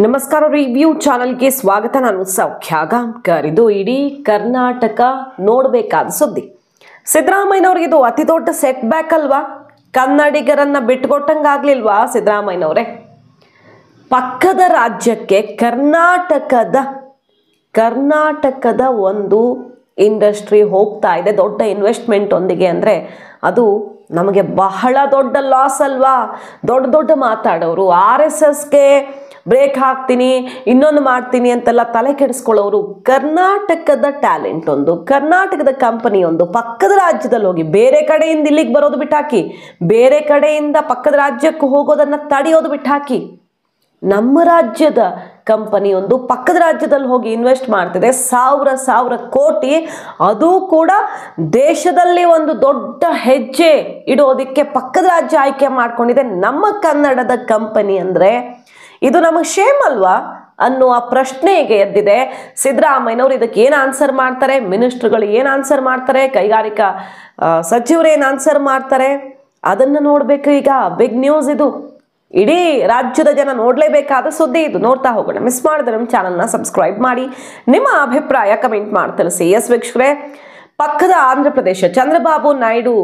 ನಮಸ್ಕಾರ ರಿವ್ಯೂ ಚಾನೆಲ್ಗೆ ಸ್ವಾಗತ. ನಾನು ಸೌಖ್ಯ ಗಾಂವ್ಕರ್. ಇದು ಇಡೀ ಕರ್ನಾಟಕ ನೋಡಬೇಕಾದ ಸುದ್ದಿ. ಸಿದ್ದರಾಮಯ್ಯನವ್ರಿಗೆ ಇದು ಅತಿ ದೊಡ್ಡ ಸೆಟ್ ಬ್ಯಾಕ್ ಅಲ್ವಾ? ಕನ್ನಡಿಗರನ್ನ ಬಿಟ್ಟುಕೊಟ್ಟಂಗಾಗ್ಲಿಲ್ವಾ ಸಿದ್ದರಾಮಯ್ಯನವರೇ? ಪಕ್ಕದ ರಾಜ್ಯಕ್ಕೆ ಕರ್ನಾಟಕದ ಒಂದು ಇಂಡಸ್ಟ್ರಿ ಹೋಗ್ತಾ ಇದೆ ದೊಡ್ಡ ಇನ್ವೆಸ್ಟ್ಮೆಂಟ್ ಒಂದಿಗೆ ಅಂದರೆ ಅದು ನಮಗೆ ಬಹಳ ದೊಡ್ಡ ಲಾಸ್ ಅಲ್ವಾ? ದೊಡ್ಡ ಮಾತಾಡೋರು RSSಗೆ ಬ್ರೇಕ್ ಹಾಕ್ತೀನಿ ಇನ್ನೊಂದು ಮಾಡ್ತೀನಿ ಅಂತೆಲ್ಲ ತಲೆ ಕೆಡಿಸ್ಕೊಳ್ಳೋರು ಕರ್ನಾಟಕದ ಟ್ಯಾಲೆಂಟ್ ಒಂದು, ಕರ್ನಾಟಕದ ಕಂಪನಿ ಒಂದು ಪಕ್ಕದ ರಾಜ್ಯದಲ್ಲಿ ಹೋಗಿ ಬೇರೆ ಕಡೆಯಿಂದ ಇಲ್ಲಿಗೆ ಬರೋದು ಬಿಟ್ಟಾಕಿ, ಬೇರೆ ಕಡೆಯಿಂದ ಪಕ್ಕದ ರಾಜ್ಯಕ್ಕೆ ಹೋಗೋದನ್ನು ತಡೆಯೋದು ಬಿಟ್ಟಾಕಿ, ನಮ್ಮ ರಾಜ್ಯದ ಕಂಪನಿ ಒಂದು ಪಕ್ಕದ ರಾಜ್ಯದಲ್ಲಿ ಹೋಗಿ ಇನ್ವೆಸ್ಟ್ ಮಾಡ್ತಿದೆ ಸಾವಿರ ಕೋಟಿ. ಅದು ಕೂಡ ದೇಶದಲ್ಲಿ ಒಂದು ದೊಡ್ಡ ಹೆಜ್ಜೆ ಇಡೋದಕ್ಕೆ ಪಕ್ಕದ ರಾಜ್ಯ ಆಯ್ಕೆ ಮಾಡ್ಕೊಂಡಿದೆ ನಮ್ಮ ಕನ್ನಡದ ಕಂಪನಿ. ಅಂದರೆ ಇದು ನಮಗೆ ಶೇಮ್ ಅಲ್ವಾ ಅನ್ನುವ ಪ್ರಶ್ನೆಗೆ ಎದ್ದಿದೆ. ಸಿದ್ದರಾಮಯ್ಯನವರು ಇದಕ್ಕೆ ಏನು ಆನ್ಸರ್ ಮಾಡ್ತಾರೆ, ಮಿನಿಸ್ಟ್ರುಗಳು ಏನು ಆನ್ಸರ್ ಮಾಡ್ತಾರೆ, ಕೈಗಾರಿಕಾ ಸಚಿವರು ಏನು ಆನ್ಸರ್ ಮಾಡ್ತಾರೆ ಅದನ್ನು ನೋಡಬೇಕು. ಈಗ ಬಿಗ್ ನ್ಯೂಸ್ ಇದು, ಇಡೀ ರಾಜ್ಯದ ಜನ ನೋಡಲೇಬೇಕಾದ ಸುದ್ದಿ ಇದು. ನೋಡ್ತಾ ಹೋಗೋಣ. ಮಿಸ್ ಮಾಡಿದ್ರೆ ನಮ್ಮ ಚಾನಲ್ನ ಸಬ್ಸ್ಕ್ರೈಬ್ ಮಾಡಿ, ನಿಮ್ಮ ಅಭಿಪ್ರಾಯ ಕಮೆಂಟ್ ಮಾಡಿ ತಿಳಿಸಿ. ಎಸ್ ವೀಕ್ಷಕರೇ, ಪಕ್ಕದ ಆಂಧ್ರ ಪ್ರದೇಶ ಚಂದ್ರಬಾಬು ನಾಯ್ಡು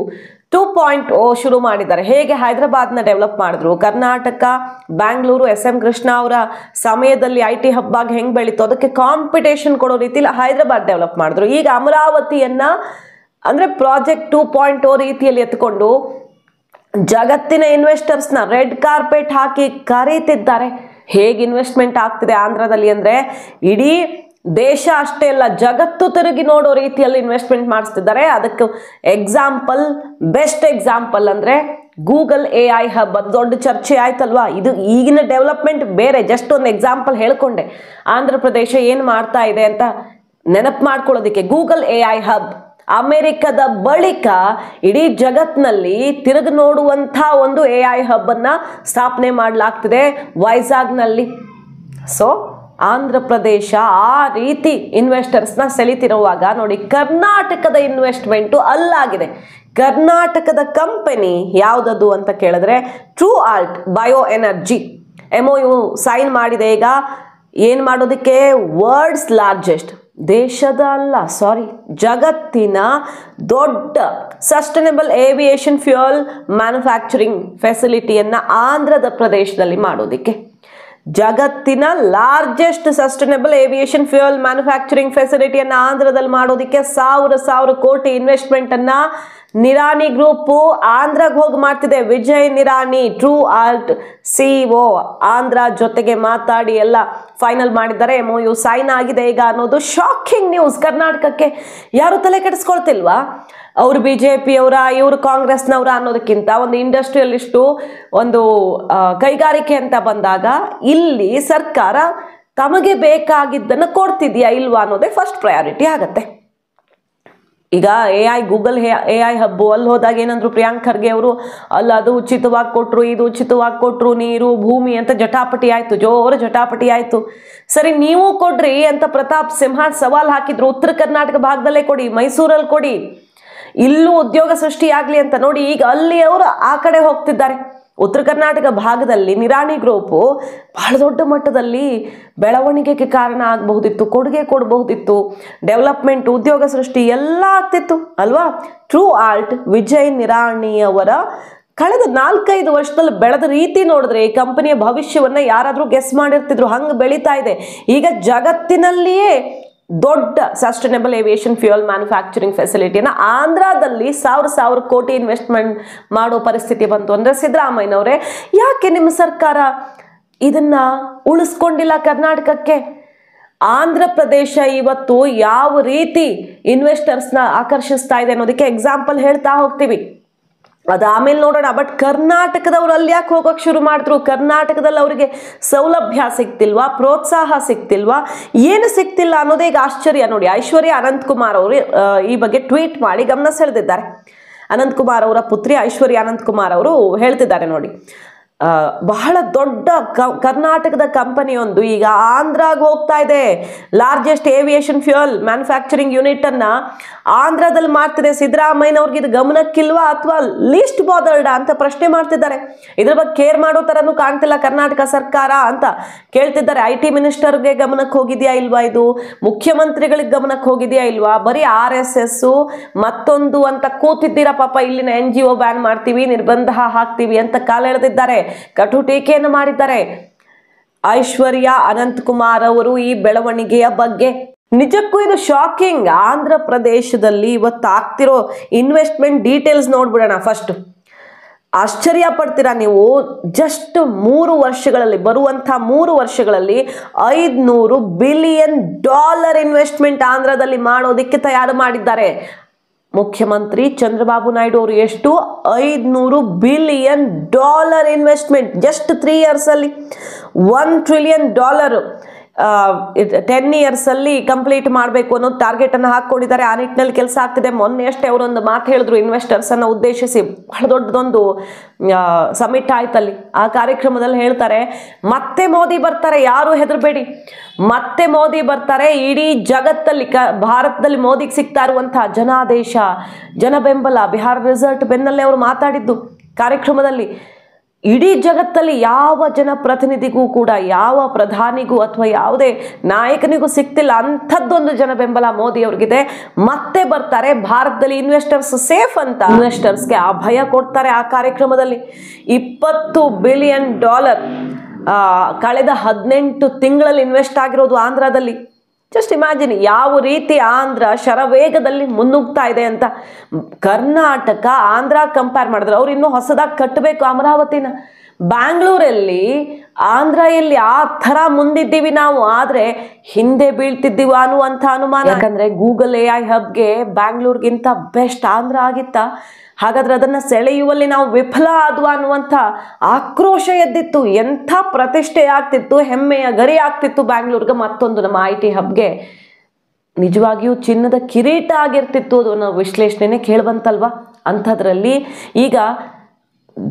2.0 ಶುರು ಮಾಡಿದ್ದಾರೆ. ಹೇಗೆ ಹೈದರಾಬಾದ್ನ ಡೆವಲಪ್ ಮಾಡಿದ್ರು, ಕರ್ನಾಟಕ ಬ್ಯಾಂಗ್ಳೂರು SM ಕೃಷ್ಣ ಅವರ ಸಮಯದಲ್ಲಿ IT ಹಬ್ ಆಗಿ ಹೆಂಗೆ ಬೆಳೀತು ಅದಕ್ಕೆ ಕಾಂಪಿಟೇಷನ್ ಕೊಡೋ ರೀತಿಯಲ್ಲಿ ಹೈದರಾಬಾದ್ ಡೆವಲಪ್ ಮಾಡಿದ್ರು. ಈಗ ಅಮರಾವತಿಯನ್ನ ಅಂದರೆ ಪ್ರಾಜೆಕ್ಟ್ 2.0 ರೀತಿಯಲ್ಲಿ ಎತ್ಕೊಂಡು ಜಗತ್ತಿನ ಇನ್ವೆಸ್ಟರ್ಸ್ನ ರೆಡ್ ಕಾರ್ಪೆಟ್ ಹಾಕಿ ಕರೀತಿದ್ದಾರೆ. ಹೇಗೆ ಇನ್ವೆಸ್ಟ್ಮೆಂಟ್ ಆಗ್ತಿದೆ ಆಂಧ್ರದಲ್ಲಿ ಅಂದರೆ ಇಡೀ ದೇಶ ಅಷ್ಟೇ ಅಲ್ಲ ಜಗತ್ತು ತಿರುಗಿ ನೋಡೋ ರೀತಿಯಲ್ಲಿ ಇನ್ವೆಸ್ಟ್ಮೆಂಟ್ ಮಾಡಿಸ್ತಿದ್ದಾರೆ. ಅದಕ್ಕೆ ಬೆಸ್ಟ್ ಎಕ್ಸಾಂಪಲ್ ಅಂದರೆ ಗೂಗಲ್ AI ಹಬ್. ಅದು ದೊಡ್ಡ ಚರ್ಚೆ ಆಯ್ತಲ್ವಾ? ಇದು ಈಗಿನ ಡೆವಲಪ್ಮೆಂಟ್ ಬೇರೆ, ಜಸ್ಟ್ ಒಂದು ಎಕ್ಸಾಂಪಲ್ ಹೇಳ್ಕೊಂಡೆ. ಆಂಧ್ರ ಪ್ರದೇಶ ಏನು ಮಾಡ್ತಾ ಇದೆ ಅಂತ ನೆನಪು ಮಾಡ್ಕೊಳ್ಳೋದಕ್ಕೆ ಗೂಗಲ್ AI ಹಬ್ ಅಮೆರಿಕದ ಬಳಿಕ ಇಡೀ ಜಗತ್ನಲ್ಲಿ ತಿರುಗಿ ನೋಡುವಂಥ ಒಂದು AI ಹಬ್ ಅನ್ನ ಸ್ಥಾಪನೆ ಮಾಡಲಾಗ್ತಿದೆ ವೈಜಾಗ್ನಲ್ಲಿ. ಸೊ ಆಂಧ್ರ ಪ್ರದೇಶ ಆ ರೀತಿ ಇನ್ವೆಸ್ಟರ್ಸ್ನ ಸೆಳಿತಿರುವಾಗ ನೋಡಿ ಕರ್ನಾಟಕದ ಇನ್ವೆಸ್ಟ್ಮೆಂಟು ಅಲ್ಲಾಗಿದೆ. ಕರ್ನಾಟಕದ ಕಂಪನಿ ಯಾವುದದು ಅಂತ ಕೇಳಿದ್ರೆ true alt bio energy MOU sign ಮಾಡಿದೆ. ಈಗ ಏನು ಮಾಡೋದಕ್ಕೆ ವರ್ಲ್ಡ್ಸ್ ಲಾರ್ಜೆಸ್ಟ್ ಜಗತ್ತಿನ ದೊಡ್ಡ ಸಸ್ಟೈನಬಲ್ ಏವಿಯೇಷನ್ ಫ್ಯೂಯಲ್ ಮ್ಯಾನುಫ್ಯಾಕ್ಚರಿಂಗ್ ಫೆಸಿಲಿಟಿಯನ್ನು ಆಂಧ್ರದ ಪ್ರದೇಶದಲ್ಲಿ ಮಾಡೋದಕ್ಕೆ, ಜಗತ್ತಿನ largest sustainable aviation fuel manufacturing ಫೆಸಿಲಿಟಿಯನ್ನು ಆಂಧ್ರದಲ್ಲಿ ಮಾಡೋದಕ್ಕೆ ಸಾವಿರ ಕೋಟಿ ಇನ್ವೆಸ್ಟ್ಮೆಂಟ್ ಅನ್ನ ನಿರಾಣಿ ಗ್ರೂಪು ಆಂಧ್ರಗೆ ಹೋಗಿ ಮಾಡ್ತಿದೆ. ವಿಜಯ್ ನಿರಾಣಿ ಟ್ರೂ ಆಲ್ಟ್ CEO ಆಂಧ್ರ ಜೊತೆಗೆ ಮಾತಾಡಿ ಎಲ್ಲ ಫೈನಲ್ ಮಾಡಿದ್ದಾರೆ. MOU ಸೈನ್ ಆಗಿದೆ ಈಗ ಅನ್ನೋದು ಶಾಕಿಂಗ್ ನ್ಯೂಸ್. ಕರ್ನಾಟಕಕ್ಕೆ ಯಾರು ತಲೆ ಕೆಡಿಸ್ಕೊಳ್ತಿಲ್ವಾ? ಅವರು BJP ಅವರ, ಇವರು ಕಾಂಗ್ರೆಸ್ನವರ ಅನ್ನೋದಕ್ಕಿಂತ ಒಂದು ಇಂಡಸ್ಟ್ರಿಯಲಿಸ್ಟು, ಒಂದು ಕೈಗಾರಿಕೆ ಅಂತ ಬಂದಾಗ ಇಲ್ಲಿ ಸರ್ಕಾರ ತಮಗೆ ಬೇಕಾಗಿದ್ದನ್ನು ಕೊಡ್ತಿದ್ಯಾ ಇಲ್ವಾ ಅನ್ನೋದೇ ಫಸ್ಟ್ ಪ್ರಯಾರಿಟಿ ಆಗತ್ತೆ. ಈಗ ಗೂಗಲ್ AI ಹಬ್ಬು ಅಲ್ಲಿ ಹೋದಾಗ ಏನಂದ್ರು ಪ್ರಿಯಾಂಕ್ ಖರ್ಗೆ ಅವರು, ಅಲ್ಲ ಅದು ಉಚಿತವಾಗಿ ಕೊಟ್ಟರು, ಇದು ಉಚಿತವಾಗಿ ಕೊಟ್ಟರು, ನೀರು ಭೂಮಿ ಅಂತ ಜಟಾಪಟಿ ಆಯಿತು, ಜೋರು ಜಟಾಪಟಿ ಆಯಿತು. ಸರಿ ನೀವು ಕೊಡ್ರಿ ಅಂತ ಪ್ರತಾಪ್ ಸಿಂಹ ಸವಾಲ್ ಹಾಕಿದ್ರು. ಉತ್ತರ ಕರ್ನಾಟಕ ಭಾಗದಲ್ಲೇ ಕೊಡಿ, ಮೈಸೂರಲ್ಲಿ ಕೊಡಿ, ಇಲ್ಲೂ ಉದ್ಯೋಗ ಸೃಷ್ಟಿಯಾಗಲಿ ಅಂತ. ನೋಡಿ ಈಗ ಅಲ್ಲಿ ಅವರು ಆ ಕಡೆ ಹೋಗ್ತಿದ್ದಾರೆ. ಉತ್ತರ ಕರ್ನಾಟಕ ಭಾಗದಲ್ಲಿ ನಿರಾಣಿ ಗ್ರೂಪು ಬಹಳ ದೊಡ್ಡ ಮಟ್ಟದಲ್ಲಿ ಬೆಳವಣಿಗೆಗೆ ಕಾರಣ ಆಗಬಹುದಿತ್ತು, ಕೊಡುಗೆ ಕೊಡಬಹುದಿತ್ತು, ಡೆವಲಪ್ಮೆಂಟ್ ಉದ್ಯೋಗ ಸೃಷ್ಟಿ ಎಲ್ಲ ಆಗ್ತಿತ್ತು ಅಲ್ವಾ? ಟ್ರೂ ಆಲ್ಟ್ ವಿಜಯ್ ನಿರಾಣಿಯವರ ಕಳೆದ 4-5 ವರ್ಷದಲ್ಲಿ ಬೆಳೆದ ರೀತಿ ನೋಡಿದ್ರೆ ಈ ಕಂಪನಿಯ ಭವಿಷ್ಯವನ್ನ ಯಾರಾದರೂ ಗೆಸ್ ಮಾಡಿರ್ತಿದ್ರು. ಹಂಗೆ ಬೆಳೀತಾ ಇದೆ. ಈಗ ಜಗತ್ತಿನಲ್ಲಿಯೇ ದೊಡ್ಡ ಸಸ್ಟೈನಬಲ್ ಏವಿಯೇಷನ್ ಫ್ಯೂಯಲ್ ಮ್ಯಾನುಫ್ಯಾಕ್ಚರಿಂಗ್ ಫೆಸಿಲಿಟಿಯನ್ನು ಆಂಧ್ರದಲ್ಲಿ ಸಾವಿರ ಕೋಟಿ ಇನ್ವೆಸ್ಟ್ಮೆಂಟ್ ಮಾಡೋ ಪರಿಸ್ಥಿತಿ ಬಂತು ಅಂದರೆ ಸಿದ್ದರಾಮಯ್ಯನವರೇ ಯಾಕೆ ನಿಮ್ಮ ಸರ್ಕಾರ ಇದನ್ನ ಉಳಿಸ್ಕೊಂಡಿಲ್ಲ ಕರ್ನಾಟಕಕ್ಕೆ? ಆಂಧ್ರ ಪ್ರದೇಶ ಇವತ್ತು ಯಾವ ರೀತಿ ಇನ್ವೆಸ್ಟರ್ಸ್ನ ಆಕರ್ಷಿಸ್ತಾ ಇದೆ ಅನ್ನೋದಕ್ಕೆ ಎಕ್ಸಾಂಪಲ್ ಹೇಳ್ತಾ ಹೋಗ್ತೀವಿ, ಅದು ಆಮೇಲೆ ನೋಡೋಣ. ಬಟ್ ಕರ್ನಾಟಕದವ್ರು ಅಲ್ಲಿ ಯಾಕೆ ಹೋಗೋಕೆ ಶುರು ಮಾಡಿದ್ರು? ಕರ್ನಾಟಕದಲ್ಲಿ ಅವರಿಗೆ ಸೌಲಭ್ಯ ಸಿಗ್ತಿಲ್ವಾ, ಪ್ರೋತ್ಸಾಹ ಸಿಗ್ತಿಲ್ವಾ, ಏನು ಸಿಗ್ತಿಲ್ಲ ಅನ್ನೋದೇ ಈಗ ಆಶ್ಚರ್ಯ. ನೋಡಿ ಐಶ್ವರ್ಯ ಅನಂತಕುಮಾರ್ ಅವರು ಈ ಬಗ್ಗೆ ಟ್ವೀಟ್ ಮಾಡಿ ಗಮನ ಸೆಳೆದಿದ್ದಾರೆ. ಅನಂತಕುಮಾರ್ ಅವರ ಪುತ್ರಿ ಐಶ್ವರ್ಯ ಅನಂತಕುಮಾರ್ ಅವರು ಹೇಳ್ತಿದ್ದಾರೆ ನೋಡಿ, ಬಹಳ ದೊಡ್ಡ ಕರ್ನಾಟಕದ ಕಂಪನಿಯೊಂದು ಈಗ ಆಂಧ್ರಾಗ ಹೋಗ್ತಾ ಇದೆ. Largest aviation fuel manufacturing unit ಅನ್ನ ಆಂಧ್ರದಲ್ಲಿ ಮಾಡ್ತಿದೆ. ಸಿದ್ದರಾಮಯ್ಯನವ್ರಿಗೆ ಇದು ಗಮನಕ್ಕಿಲ್ವಾ ಅಥವಾ ಲೀಸ್ಟ್ ಬಾದರ್ಡ್ ಅಂತ ಪ್ರಶ್ನೆ ಮಾಡ್ತಿದ್ದಾರೆ. ಇದ್ರ ಬಗ್ಗೆ ಕೇರ್ ಮಾಡೋ ತರನು ಕಾಣ್ತಿಲ್ಲ ಕರ್ನಾಟಕ ಸರ್ಕಾರ ಅಂತ ಕೇಳ್ತಿದ್ದಾರೆ. IT ಮಿನಿಸ್ಟರ್ಗೆ ಗಮನಕ್ಕೆ ಹೋಗಿದ್ಯಾ ಇಲ್ವಾ, ಇದು ಮುಖ್ಯಮಂತ್ರಿಗಳಿಗೆ ಗಮನಕ್ಕೆ ಹೋಗಿದ್ಯಾ ಇಲ್ವಾ, ಬರೀ RSS ಮತ್ತೊಂದು ಅಂತ ಕೂತಿದ್ದೀರಾ. ಪಾಪ ಇಲ್ಲಿನ NGO ಬ್ಯಾನ್ ಮಾಡ್ತೀವಿ, ನಿರ್ಬಂಧ ಹಾಕ್ತೀವಿ ಅಂತ ಕಾಲೆಳೆದಿದ್ದಾರೆ, ಕಟು ಟೀಕೆಯನ್ನು ಮಾಡಿದ್ದಾರೆ. ಐಶ್ವರ್ಯ ಅನಂತಕುಮಾರ್ ಅವರು ಈ ಬೆಳವಣಿಗೆಯ ಬಗ್ಗೆ ನಿಜಕ್ಕೂ ಇದು ಶಾಕಿಂಗ್. ಆಂಧ್ರ ಪ್ರದೇಶದಲ್ಲಿ ಇವತ್ತು ಆಗ್ತಿರೋ ಇನ್ವೆಸ್ಟ್ಮೆಂಟ್ ಡೀಟೇಲ್ಸ್ ನೋಡ್ಬಿಡೋಣ. ಫಸ್ಟ್ ಆಶ್ಚರ್ಯ ಪಡ್ತೀರಾ ನೀವು. ಜಸ್ಟ್ 3 ವರ್ಷಗಳಲ್ಲಿ, ಬರುವಂಥ 3 ವರ್ಷಗಳಲ್ಲಿ $500 ಬಿಲಿಯನ್ ಇನ್ವೆಸ್ಟ್ಮೆಂಟ್ ಆಂಧ್ರದಲ್ಲಿ ಮಾಡೋದಕ್ಕೆ ತಯಾರು ಮಾಡಿದ್ದಾರೆ. ಮುಖ್ಯಮಂತ್ರಿ ಚಂದ್ರಬಾಬು ನಾಯ್ಡು ಅವರು ಎಷ್ಟು $500 ಬಿಲಿಯನ್ ಇನ್ವೆಸ್ಟ್ಮೆಂಟ್ ಜಸ್ಟ್ 3 years ಅಲ್ಲಿ. $1 ಟ್ರಿಲಿಯನ್ 10 years ಅಲ್ಲಿ ಕಂಪ್ಲೀಟ್ ಮಾಡಬೇಕು ಅನ್ನೋ ಟಾರ್ಗೆಟ್ ಅನ್ನು ಹಾಕೊಂಡಿದ್ದಾರೆ. ಆ ನಿಟ್ಟಿನಲ್ಲಿ ಕೆಲಸ ಆಗ್ತಿದೆ. ಮೊನ್ನೆ ಅಷ್ಟೇ ಅವರೊಂದು ಮಾತು ಹೇಳಿದ್ರು ಇನ್ವೆಸ್ಟರ್ಸ್ ಅನ್ನ ಉದ್ದೇಶಿಸಿ. ಬಹಳ ದೊಡ್ಡದೊಂದು ಸಮಿಟ್ ಆಯ್ತಲ್ಲಿ. ಆ ಕಾರ್ಯಕ್ರಮದಲ್ಲಿ ಹೇಳ್ತಾರೆ, ಮತ್ತೆ ಮೋದಿ ಬರ್ತಾರೆ, ಯಾರು ಹೆದರಬೇಡಿ, ಮತ್ತೆ ಮೋದಿ ಬರ್ತಾರೆ. ಇಡೀ ಜಗತ್ತಲ್ಲಿ ಭಾರತದಲ್ಲಿ ಮೋದಿಗೆ ಸಿಗ್ತಾ ಇರುವಂತಹ ಜನಾದೇಶ, ಜನ ಬೆಂಬಲ, ಬಿಹಾರ ರಿಸಲ್ಟ್ ಬೆನ್ನಲ್ಲೇ ಅವರು ಮಾತಾಡಿದ್ದು ಕಾರ್ಯಕ್ರಮದಲ್ಲಿ. ಇಡೀ ಜಗತ್ತಲ್ಲಿ ಯಾವ ಜನಪ್ರತಿನಿಧಿಗೂ ಕೂಡ, ಯಾವ ಪ್ರಧಾನಿಗೂ ಅಥವಾ ಯಾವುದೇ ನಾಯಕನಿಗೂ ಸಿಗ್ತಿಲ್ಲ ಅಂಥದ್ದೊಂದು ಜನ ಬೆಂಬಲ ಮೋದಿ ಅವ್ರಿಗಿದೆ. ಮತ್ತೆ ಬರ್ತಾರೆ, ಭಾರತದಲ್ಲಿ ಇನ್ವೆಸ್ಟರ್ಸ್ ಸೇಫ್ ಅಂತ ಇನ್ವೆಸ್ಟರ್ಸ್ಗೆ ಅಭಯ ಕೊಡ್ತಾರೆ. ಆ ಕಾರ್ಯಕ್ರಮದಲ್ಲಿ $20 ಬಿಲಿಯನ್ ಕಳೆದ 18 ತಿಂಗಳಲ್ಲಿ ಇನ್ವೆಸ್ಟ್ ಆಗಿರೋದು ಆಂಧ್ರದಲ್ಲಿ. ಜಸ್ಟ್ ಇಮ್ಯಾಜಿನ್ ಯಾವ ರೀತಿ ಆಂಧ್ರ ಶರವೇಗದಲ್ಲಿ ಮುನ್ನುಗ್ತಾ ಇದೆ ಅಂತ. ಕರ್ನಾಟಕ ಆಂಧ್ರ ಕಂಪೇರ್ ಮಾಡಿದ್ರೆ ಅವ್ರು ಇನ್ನೂ ಹೊಸದಾಗಿ ಕಟ್ಟಬೇಕು ಅಮರಾವತಿನ. ಬ್ಯಾಂಗ್ಳೂರಲ್ಲಿ ಆಂಧ್ರ ಎಲ್ಲಿ ಆ ಥರ ಮುಂದಿದ್ದೀವಿ ನಾವು, ಆದರೆ ಹಿಂದೆ ಬೀಳ್ತಿದ್ದೀವ ಅನ್ನುವಂಥ ಅನುಮಾನ. ಯಾಕಂದರೆ ಗೂಗಲ್ AI ಹಬ್ಗೆ ಬ್ಯಾಂಗ್ಳೂರ್ಗಿಂತ ಬೆಸ್ಟ್ ಆಂಧ್ರ ಆಗಿತ್ತ. ಹಾಗಾದ್ರೆ ಅದನ್ನು ಸೆಳೆಯುವಲ್ಲಿ ನಾವು ವಿಫಲ ಆದ್ವಾ ಅನ್ನುವಂಥ ಆಕ್ರೋಶ ಎದ್ದಿತ್ತು. ಎಂಥ ಪ್ರತಿಷ್ಠೆ ಆಗ್ತಿತ್ತು, ಹೆಮ್ಮೆಯ ಗರಿ ಆಗ್ತಿತ್ತು ಬ್ಯಾಂಗ್ಳೂರ್ಗೆ. ಮತ್ತೊಂದು ನಮ್ಮ IT ಹಬ್ಗೆ ನಿಜವಾಗಿಯೂ ಚಿನ್ನದ ಕಿರೀಟ ಆಗಿರ್ತಿತ್ತು. ಅದು ನಾವು ವಿಶ್ಲೇಷಣೆನೇ ಕೇಳ್ಬಂತಲ್ವಾ. ಅಂಥದ್ರಲ್ಲಿ ಈಗ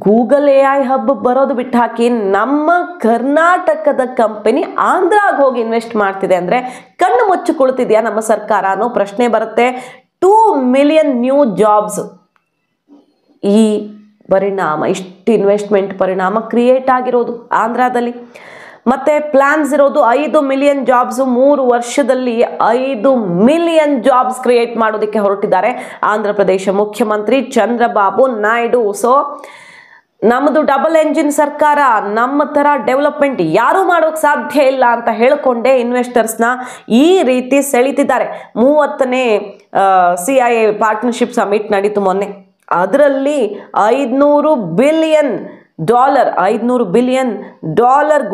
ಗೂಗಲ್ AI ಹಬ್ ಬರೋದು ಬಿಟ್ಟು ಹಾಕಿ ನಮ್ಮ ಕರ್ನಾಟಕದ ಕಂಪನಿ ಆಂಧ್ರಾಗ ಹೋಗಿ ಇನ್ವೆಸ್ಟ್ ಮಾಡ್ತಿದೆ ಅಂದರೆ ಕಣ್ಣು ಮುಚ್ಚಿ ಕುಳಿತಿದೆಯಾ ನಮ್ಮ ಸರ್ಕಾರ ಅನ್ನೋ ಪ್ರಶ್ನೆ ಬರುತ್ತೆ. 2 ಮಿಲಿಯನ್ ನ್ಯೂ ಜಾಬ್ಸ್ ಈ ಪರಿಣಾಮ, ಇಷ್ಟು ಇನ್ವೆಸ್ಟ್ಮೆಂಟ್ ಪರಿಣಾಮ ಕ್ರಿಯೇಟ್ ಆಗಿರೋದು ಆಂಧ್ರದಲ್ಲಿ. ಮತ್ತು ಪ್ಲ್ಯಾನ್ಸ್ ಇರೋದು 5 ಮಿಲಿಯನ್ ಜಾಬ್ಸ್. 3 ವರ್ಷದಲ್ಲಿ 5 ಮಿಲಿಯನ್ ಜಾಬ್ಸ್ ಕ್ರಿಯೇಟ್ ಮಾಡೋದಕ್ಕೆ ಹೊರಟಿದ್ದಾರೆ ಆಂಧ್ರ ಪ್ರದೇಶ ಮುಖ್ಯಮಂತ್ರಿ ಚಂದ್ರಬಾಬು ನಾಯ್ಡು. ಸೊ ನಮ್ಮದು ಡಬಲ್ ಎಂಜಿನ್ ಸರ್ಕಾರ, ನಮ್ಮ ಥರ ಡೆವಲಪ್ಮೆಂಟ್ ಯಾರೂ ಮಾಡೋಕ್ಕೆ ಸಾಧ್ಯ ಇಲ್ಲ ಅಂತ ಹೇಳಿಕೊಂಡೇ ಇನ್ವೆಸ್ಟರ್ಸ್ನ ಈ ರೀತಿ ಸೆಳೀತಿದ್ದಾರೆ. 30ನೇ CIA ಪಾರ್ಟ್ನರ್ಶಿಪ್ ಸಮಿಟ್ ನಡೀತು ಮೊನ್ನೆ. ಅದರಲ್ಲಿ $500 ಬಿಲಿಯನ್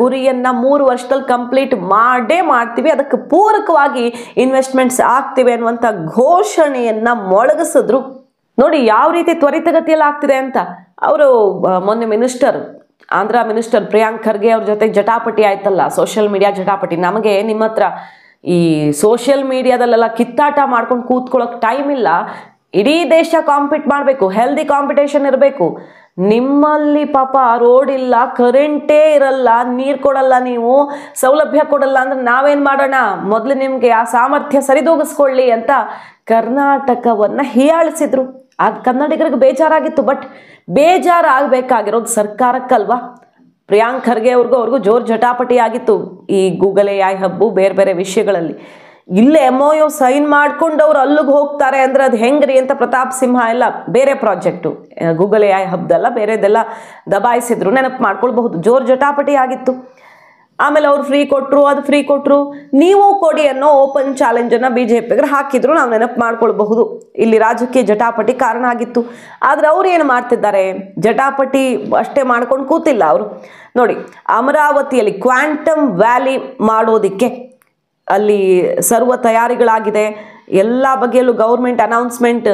ಗುರಿಯನ್ನು 3 ವರ್ಷದಲ್ಲಿ ಕಂಪ್ಲೀಟ್ ಮಾಡೇ ಮಾಡ್ತೀವಿ, ಅದಕ್ಕೆ ಪೂರಕವಾಗಿ ಇನ್ವೆಸ್ಟ್ಮೆಂಟ್ಸ್ ಆಗ್ತಿವೆ ಅನ್ನುವಂಥ ಘೋಷಣೆಯನ್ನು ಮೊಳಗಿಸಿದ್ರು. ನೋಡಿ ಯಾವ ರೀತಿ ತ್ವರಿತಗತಿಯಲ್ಲಿ ಆಗ್ತಿದೆ ಅಂತ. ಅವರು ಮೊನ್ನೆ ಆಂಧ್ರ ಮಿನಿಸ್ಟರ್ ಪ್ರಿಯಾಂಕ್ ಖರ್ಗೆ ಅವ್ರ ಜೊತೆ ಜಟಾಪಟಿ ಆಯ್ತಲ್ಲ, ಸೋಷಿಯಲ್ ಮೀಡಿಯಾ ಜಟಾಪಟಿ. ನಮಗೆ ನಿಮ್ಮ ಹತ್ರ ಈ ಸೋಷಿಯಲ್ ಮೀಡಿಯಾದಲ್ಲೆಲ್ಲ ಕಿತ್ತಾಟ ಮಾಡ್ಕೊಂಡು ಕೂತ್ಕೊಳ್ಳೋಕೆ ಟೈಮ್ ಇಲ್ಲ. ಇಡೀ ದೇಶ ಕಾಂಪೀಟ್ ಮಾಡಬೇಕು, ಹೆಲ್ದಿ ಕಾಂಪಿಟೇಷನ್ ಇರಬೇಕು. ನಿಮ್ಮಲ್ಲಿ ಪಾಪ ರೋಡ್ ಇಲ್ಲ, ಕರೆಂಟೇ ಇರಲ್ಲ, ನೀರು ಕೊಡಲ್ಲ, ನೀವು ಸೌಲಭ್ಯ ಕೊಡಲ್ಲ ಅಂದ್ರೆ ನಾವೇನು ಮಾಡೋಣ, ಮೊದಲು ನಿಮಗೆ ಆ ಸಾಮರ್ಥ್ಯ ಸರಿದೂಗಿಸ್ಕೊಳ್ಳಿ ಅಂತ ಕರ್ನಾಟಕವನ್ನು ಹೀಯಾಳಿಸಿದ್ರು. ಆಗ ಕನ್ನಡಿಗರಿಗೆ ಬೇಜಾರಾಗಿತ್ತು. ಬಟ್ ಬೇಜಾರಾಗಬೇಕಾಗಿರೋದು ಸರ್ಕಾರಕ್ಕಲ್ವಾ. ಪ್ರಿಯಾಂಕ್ ಖರ್ಗೆ ಅವ್ರಿಗೂ ಜೋರು ಜಟಾಪಟಿ ಆಗಿತ್ತು ಈ ಗೂಗಲ್ AI ಹಬ್ಬು ಬೇರೆ ಬೇರೆ ವಿಷಯಗಳಲ್ಲಿ. ಇಲ್ಲೇ MOU ಸೈನ್ ಮಾಡ್ಕೊಂಡು ಅವ್ರು ಅಲ್ಲಿಗೆ ಹೋಗ್ತಾರೆ ಅಂದರೆ ಅದು ಹೆಂಗ್ರಿ ಅಂತ ಪ್ರತಾಪ್ ಸಿಂಹ ಎಲ್ಲ ಬೇರೆ ಪ್ರಾಜೆಕ್ಟು ಗೂಗಲ್ AI ಹಬ್ದೆಲ್ಲ ಬೇರೆದೆಲ್ಲ ದಬಾಯಿಸಿದ್ರು, ನೆನಪು ಮಾಡ್ಕೊಳ್ಬಹುದು. ಜೋರು ಜಟಾಪಟಿ ಆಗಿತ್ತು. ಆಮೇಲೆ ಅವ್ರು ಫ್ರೀ ಕೊಟ್ಟರು, ನೀವು ಕೊಡಿ ಅನ್ನೋ ಓಪನ್ ಚಾಲೆಂಜನ್ನು BJPಗೆ ಹಾಕಿದ್ರು. ನಾವು ನೆನಪು ಮಾಡ್ಕೊಳ್ಬಹುದು. ಇಲ್ಲಿ ರಾಜಕೀಯ ಜಟಾಪಟಿ ಕಾರಣ ಆಗಿತ್ತು. ಆದರೆ ಅವ್ರು ಏನು ಮಾಡ್ತಿದ್ದಾರೆ, ಜಟಾಪಟಿ ಅಷ್ಟೇ ಮಾಡ್ಕೊಂಡು ಕೂತಿಲ್ಲ ಅವರು. ನೋಡಿ, ಅಮರಾವತಿಯಲ್ಲಿ ಕ್ವಾಂಟಮ್ ವ್ಯಾಲಿ ಮಾಡೋದಕ್ಕೆ ಅಲ್ಲಿ ಸರ್ವ ತಯಾರಿಗಳಾಗಿದೆ. ಎಲ್ಲ ಬಗೆಯಲ್ಲೂ ಗೌರ್ಮೆಂಟ್ ಅನೌನ್ಸ್ಮೆಂಟ್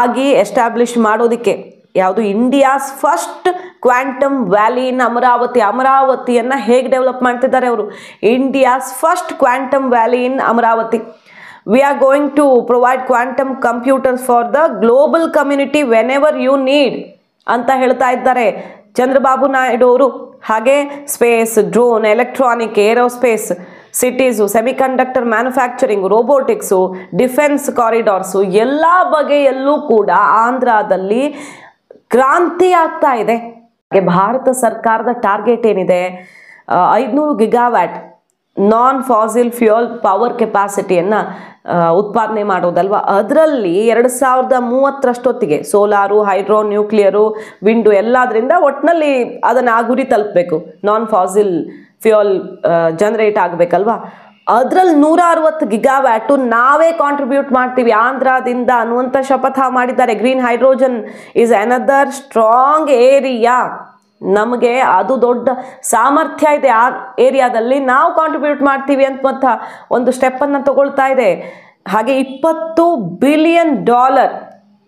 ಆಗಿ ಎಸ್ಟಾಬ್ಲಿಷ್ ಮಾಡೋದಕ್ಕೆ ಯಾವುದು India's first quantum valley in ಅಮರಾವತಿಯನ್ನು ಹೇಗೆ ಡೆವಲಪ್ ಮಾಡ್ತಿದ್ದಾರೆ ಅವರು. India's first quantum valley in Amaravati. We are going to provide quantum computers for the global community whenever you need ಅಂತ ಹೇಳ್ತಾ ಇದ್ದಾರೆ. ಚಂದ್ರಬಾಬು ನಾಯ್ಡು ಅವರು. ಹಾಗೆ space, drone, electronic, aerospace, cities, semiconductor manufacturing, robotics, defence corridors, ಎಲ್ಲ ಬಗೆಯಲ್ಲೂ ಕೂಡ ಆಂಧ್ರದಲ್ಲಿ ಕ್ರಾಂತಿ ಆಗ್ತಾ ಇದೆ. ಭಾರತ ಸರ್ಕಾರದ ಟಾರ್ಗೆಟ್ ಏನಿದೆ, 500 ಗಿಗಾವ್ಯಾಟ್ ನಾನ್ ಫಾಸಿಲ್ ಫ್ಯೂಯಲ್ ಪವರ್ ಕೆಪಾಸಿಟಿಯನ್ನು ಉತ್ಪಾದನೆ ಮಾಡೋದಲ್ವ. ಅದರಲ್ಲಿ 2030 ಸೋಲಾರು, ಹೈಡ್ರೋ, ನ್ಯೂಕ್ಲಿಯರು, ವಿಂಡು ಎಲ್ಲದರಿಂದ ಒಟ್ಟಿನಲ್ಲಿ ಅದನ್ನು ಆ ಗುರಿ ತಲುಪಬೇಕು. ನಾನ್ ಫಾಸಿಲ್ ಫ್ಯೂಯಲ್ ಜನರೇಟ್ ಆಗಬೇಕಲ್ವಾ. ಅದರಲ್ಲಿ 160 ಗಿಗಾವ್ಯಾಟು ನಾವೇ ಕಾಂಟ್ರಿಬ್ಯೂಟ್ ಮಾಡ್ತೀವಿ ಆಂಧ್ರದಿಂದ ಅನ್ನುವಂಥ ಶಪಥ ಮಾಡಿದ್ದಾರೆ. Green hydrogen is another strong area. ನಮಗೆ ಅದು ದೊಡ್ಡ ಸಾಮರ್ಥ್ಯ ಇದೆ. ಆ ಏರಿಯಾದಲ್ಲಿ ನಾವು ಕಾಂಟ್ರಿಬ್ಯೂಟ್ ಮಾಡ್ತೀವಿ ಅಂತ ಒಂದು ಸ್ಟೆಪ್ಪನ್ನು ತಗೊಳ್ತಾ ಇದೆ. ಹಾಗೆ $20 ಬಿಲಿಯನ್,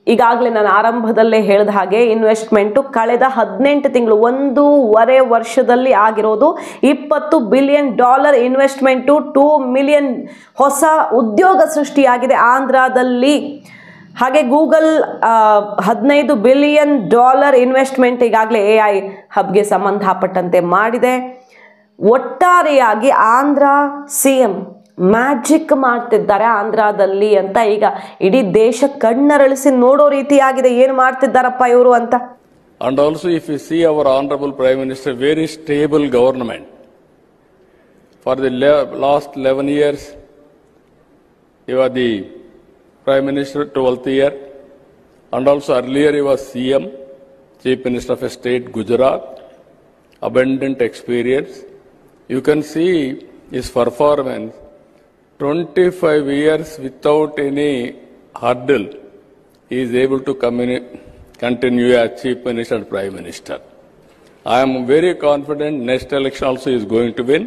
ಈಗಾಗಲೇ ನಾನು ಆರಂಭದಲ್ಲೇ ಹೇಳಿದ ಹಾಗೆ ಇನ್ವೆಸ್ಟ್ಮೆಂಟು ಕಳೆದ 18 ತಿಂಗಳು, 1.5 ವರ್ಷದಲ್ಲಿ ಆಗಿರೋದು. $20 ಬಿಲಿಯನ್ ಇನ್ವೆಸ್ಟ್ಮೆಂಟು, 2 ಮಿಲಿಯನ್ ಹೊಸ ಉದ್ಯೋಗ ಸೃಷ್ಟಿಯಾಗಿದೆ ಆಂಧ್ರದಲ್ಲಿ. ಹಾಗೆ ಗೂಗಲ್ $15 ಬಿಲಿಯನ್ ಇನ್ವೆಸ್ಟ್ಮೆಂಟ್ ಈಗಾಗಲೇ AI ಹಬ್ಗೆ ಸಂಬಂಧಪಟ್ಟಂತೆ ಮಾಡಿದೆ. ಒಟ್ಟಾರೆಯಾಗಿ ಆಂಧ್ರ CM ಮ್ಯಾಜಿಕ್ ಮಾಡ್ತಿದ್ದಾರೆ ಆಂಧ್ರದಲ್ಲಿ ಅಂತ ಈಗ ಇಡೀ ದೇಶ ಕಣ್ಣರಳಿಸಿ ನೋಡೋ ರೀತಿಯಾಗಿದೆ. ಏನು ಮಾಡ್ತಿದ್ದಾರಪ್ಪ ಇವರು ಅಂತ. And also if you see our honorable Prime Minister, very stable government. For the last 11 years, you are the Prime Minister 12th year, and also earlier he was CM, Chief Minister of a state, Gujarat, abundant experience. You can see his performance, 25 years without any hurdle, he is able to continue as Chief Minister and Prime Minister. I am very confident next election also he is going to win.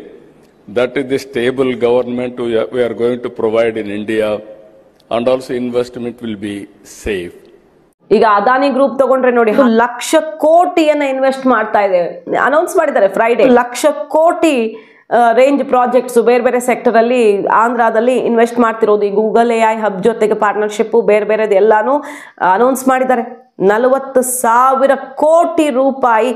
That is the stable government we are going to provide in India. And also investment will be safe. ಈಗ Adani group ತಗೊಂಡ್ರೆ ನೋಡಿ, 1,00,000 ಕೋಟಿಯನ್ನು invest ಮಾಡ್ತಾ ಇದೆ. Announce ಮಾಡಿದ್ದಾರೆ Friday. 1,00,000 ಕೋಟಿ range projects ಬೇರೆ ಬೇರೆ sector ಅಲ್ಲಿ ಆಂಧ್ರದಲ್ಲಿ ಇನ್ವೆಸ್ಟ್ ಮಾಡ್ತಿರೋದು. ಈ ಗೂಗಲ್ AI ಹಬ್ ಜೊತೆಗೆ ಪಾರ್ಟ್ನರ್ಶಿಪ್ ಬೇರೆ ಬೇರೆದು ಎಲ್ಲಾನು ಅನೌನ್ಸ್ ಮಾಡಿದ್ದಾರೆ. 40,000 ಕೋಟಿ ರೂಪಾಯಿ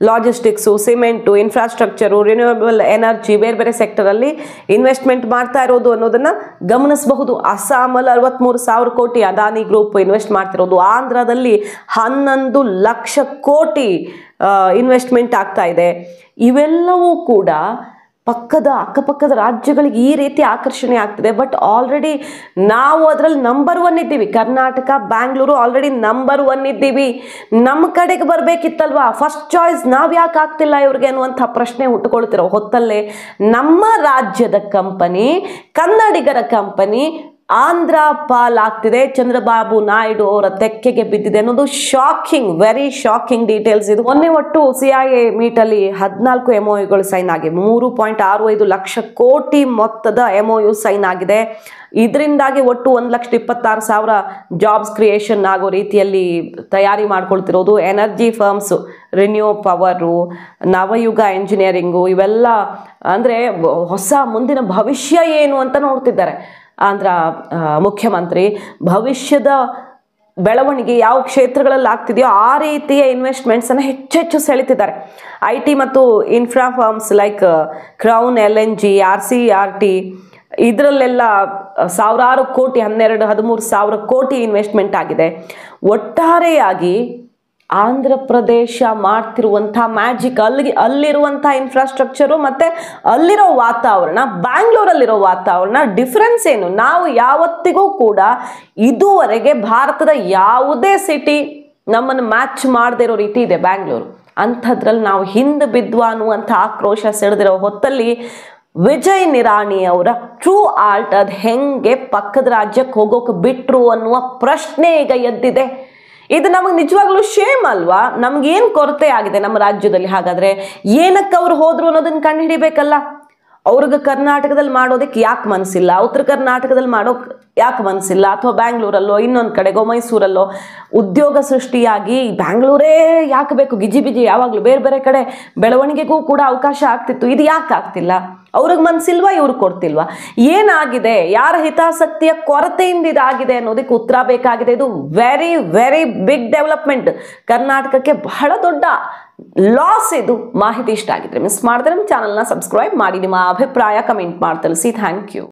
logistics, cement, infrastructure, renewable energy ಬೇರೆ ಬೇರೆ ಸೆಕ್ಟರಲ್ಲಿ ಇನ್ವೆಸ್ಟ್ಮೆಂಟ್ ಮಾಡ್ತಾ ಇರೋದು ಅನ್ನೋದನ್ನು ಗಮನಿಸಬಹುದು. ಅಸ್ಸಾಮಲ್ಲಿ 63,000 ಕೋಟಿ ಅದಾನಿ ಗ್ರೂಪ್ ಇನ್ವೆಸ್ಟ್ ಮಾಡ್ತಿರೋದು. ಆಂಧ್ರದಲ್ಲಿ 11 ಲಕ್ಷ ಕೋಟಿ ಇನ್ವೆಸ್ಟ್ಮೆಂಟ್ ಆಗ್ತಾ ಇದೆ. ಇವೆಲ್ಲವೂ ಕೂಡ ಅಕ್ಕಪಕ್ಕದ ರಾಜ್ಯಗಳಿಗೆ ಈ ರೀತಿ ಆಕರ್ಷಣೆ ಆಗ್ತಿದೆ. ಬಟ್ ಆಲ್ರೆಡಿ ನಾವು ಅದರಲ್ಲಿ ನಂಬರ್ 1 ಇದ್ದೀವಿ. ಕರ್ನಾಟಕ, ಬ್ಯಾಂಗ್ಳೂರು ಆಲ್ರೆಡಿ ನಂಬರ್ 1 ಇದ್ದೀವಿ. ನಮ್ಮ ಕಡೆಗೆ ಬರಬೇಕಿತ್ತಲ್ವಾ, ಫಸ್ಟ್ ಚಾಯ್ಸ್ ನಾವು ಯಾಕೆ ಆಗ್ತಿಲ್ಲ ಇವ್ರಿಗೆ ಅನ್ನುವಂಥ ಪ್ರಶ್ನೆ ಹುಟ್ಟುಕೊಳ್ತಿರೋ ಹೊತ್ತಲ್ಲೇ ನಮ್ಮ ರಾಜ್ಯದ ಕಂಪನಿ, ಕನ್ನಡಿಗರ ಕಂಪನಿ ಆಂಧ್ರ ಪಾಲಾಗ್ತಿದೆ. ಚಂದ್ರಬಾಬು ನಾಯ್ಡು ಅವರ ತೆಕ್ಕೆಗೆ ಬಿದ್ದಿದೆ ಅನ್ನೋದು ಶಾಕಿಂಗ್, ವೆರಿ ಶಾಕಿಂಗ್ ಡೀಟೇಲ್ಸ್ ಇದು. ಮೊನ್ನೆ ಒಟ್ಟು CIA ಮೀಟಲ್ಲಿ 14 MOUಗಳು ಸೈನ್ ಆಗಿ 3.65 ಲಕ್ಷ ಕೋಟಿ ಮೊತ್ತದ MOU ಸೈನ್ ಆಗಿದೆ. ಇದರಿಂದಾಗಿ ಒಟ್ಟು 1,26,000 ಜಾಬ್ಸ್ ಕ್ರಿಯೇಷನ್ ಆಗೋ ರೀತಿಯಲ್ಲಿ ತಯಾರಿ ಮಾಡ್ಕೊಳ್ತಿರೋದು. ಎನರ್ಜಿ ಫರ್ಮ್ಸು, ರಿನ್ಯೂ ಪವರು, ನವಯುಗ ಇಂಜಿನಿಯರಿಂಗು, ಇವೆಲ್ಲ ಅಂದರೆ ಹೊಸ ಮುಂದಿನ ಭವಿಷ್ಯ ಏನು ಅಂತ ನೋಡ್ತಿದ್ದಾರೆ ಆಂಧ್ರ ಮುಖ್ಯಮಂತ್ರಿ. ಭವಿಷ್ಯದ ಬೆಳವಣಿಗೆ ಯಾವ ಕ್ಷೇತ್ರಗಳಲ್ಲಿ ಆಗ್ತಿದೆಯೋ ಆ ರೀತಿಯ ಇನ್ವೆಸ್ಟ್ಮೆಂಟ್ಸನ್ನು ಹೆಚ್ಚೆಚ್ಚು ಸೆಳೀತಿದ್ದಾರೆ. IT ಮತ್ತು infra firms like crown, LNG, RCRT ಇದರಲ್ಲೆಲ್ಲ ಸಾವಿರಾರು ಕೋಟಿ, 12-13 ಸಾವಿರ ಕೋಟಿ ಇನ್ವೆಸ್ಟ್ಮೆಂಟ್ ಆಗಿದೆ. ಒಟ್ಟಾರೆಯಾಗಿ ಆಂಧ್ರ ಪ್ರದೇಶ ಮಾಡ್ತಿರುವಂಥ ಮ್ಯಾಜಿಕ್, ಅಲ್ಲಿರುವಂಥ ಇನ್ಫ್ರಾಸ್ಟ್ರಕ್ಚರು ಮತ್ತು ಅಲ್ಲಿರೋ ವಾತಾವರಣ, ಬ್ಯಾಂಗ್ಳೂರಲ್ಲಿರೋ ವಾತಾವರಣ ಡಿಫ್ರೆನ್ಸ್ ಏನು? ನಾವು ಯಾವತ್ತಿಗೂ ಕೂಡ ಇದುವರೆಗೆ ಭಾರತದ ಯಾವುದೇ ಸಿಟಿ ನಮ್ಮನ್ನು ಮ್ಯಾಚ್ ಮಾಡದೇ ಇರೋ ರೀತಿ ಇದೆ ಬ್ಯಾಂಗ್ಳೂರು. ಅಂಥದ್ರಲ್ಲಿ ನಾವು ಹಿಂದೆ ಬಿದ್ವಾ ಅನ್ನುವಂಥ ಆಕ್ರೋಶ ಸೆಳೆದಿರೋ ಹೊತ್ತಲ್ಲಿ ವಿಜಯ್ ನಿರಾಣಿ ಅವರ ಟ್ರೂ ಆರ್ಟ್ ಅದು ಹೆಂಗೆ ಪಕ್ಕದ ರಾಜ್ಯಕ್ಕೆ ಹೋಗೋಕೆ ಬಿಟ್ರು ಅನ್ನುವ ಪ್ರಶ್ನೆ ಈಗ ಎದ್ದಿದೆ. ಇದು ನಮಗೆ ನಿಜವಾಗ್ಲೂ ಶೇಮ್ ಅಲ್ವಾ? ನಮ್ಗೇನು ಕೊರತೆ ಆಗಿದೆ ನಮ್ಮ ರಾಜ್ಯದಲ್ಲಿ? ಹಾಗಾದರೆ ಏನಕ್ಕೆ ಅವ್ರು ಹೋದ್ರು ಅನ್ನೋದನ್ನು ಕಂಡುಹಿಡಿಬೇಕಲ್ಲ. ಅವ್ರಿಗೆ ಕರ್ನಾಟಕದಲ್ಲಿ ಮಾಡೋದಕ್ಕೆ ಯಾಕೆ ಮನಸ್ಸಿಲ್ಲ, ಉತ್ತರ ಕರ್ನಾಟಕದಲ್ಲಿ ಮಾಡೋಕೆ ಯಾಕೆ ಮನಸ್ಸಿಲ್ಲ, ಅಥವಾ ಬ್ಯಾಂಗ್ಳೂರಲ್ಲೋ ಇನ್ನೊಂದು ಕಡೆಗೋ ಮೈಸೂರಲ್ಲೋ ಉದ್ಯೋಗ ಸೃಷ್ಟಿಯಾಗಿ ಬ್ಯಾಂಗ್ಳೂರೇ ಯಾಕೆ ಬೇಕು ಗಿಜಿ ಬಿಜಿ ಯಾವಾಗಲೂ? ಬೇರೆ ಬೇರೆ ಕಡೆ ಬೆಳವಣಿಗೆಗೂ ಕೂಡ ಅವಕಾಶ ಆಗ್ತಿತ್ತು, ಇದು ಯಾಕೆ ಆಗ್ತಿಲ್ಲ? ಅವ್ರಿಗೆ ಮನಸ್ಸಿಲ್ವಾ, ಇವ್ರಿಗೆ ಕೊಡ್ತಿಲ್ವಾ? ಏನಾಗಿದೆ? ಯಾರ ಹಿತಾಸಕ್ತಿಯ ಕೊರತೆಯಿಂದ ಇದಾಗಿದೆ ಅನ್ನೋದಕ್ಕೆ ಉತ್ತರ ಬೇಕಾಗಿದೆ. ಇದು ವೆರಿ ವೆರಿ ಬಿಗ್ ಡೆವಲಪ್ಮೆಂಟ್. ಕರ್ನಾಟಕಕ್ಕೆ ಬಹಳ ದೊಡ್ಡ ಲಾಸ್ ಇದು. ಮಾಹಿತಿ ಇಷ್ಟ ಆಗಿದ್ರೆ ಮಿಸ್ ಮಾಡಿದ್ರೆ ನಮ್ಮ ಚಾನಲ್ನ ಸಬ್ಸ್ಕ್ರೈಬ್ ಮಾಡಿ, ನಿಮ್ಮ ಅಭಿಪ್ರಾಯ ಕಮೆಂಟ್ ಮಾಡಿ ತಿಳಿಸಿ. Thank you.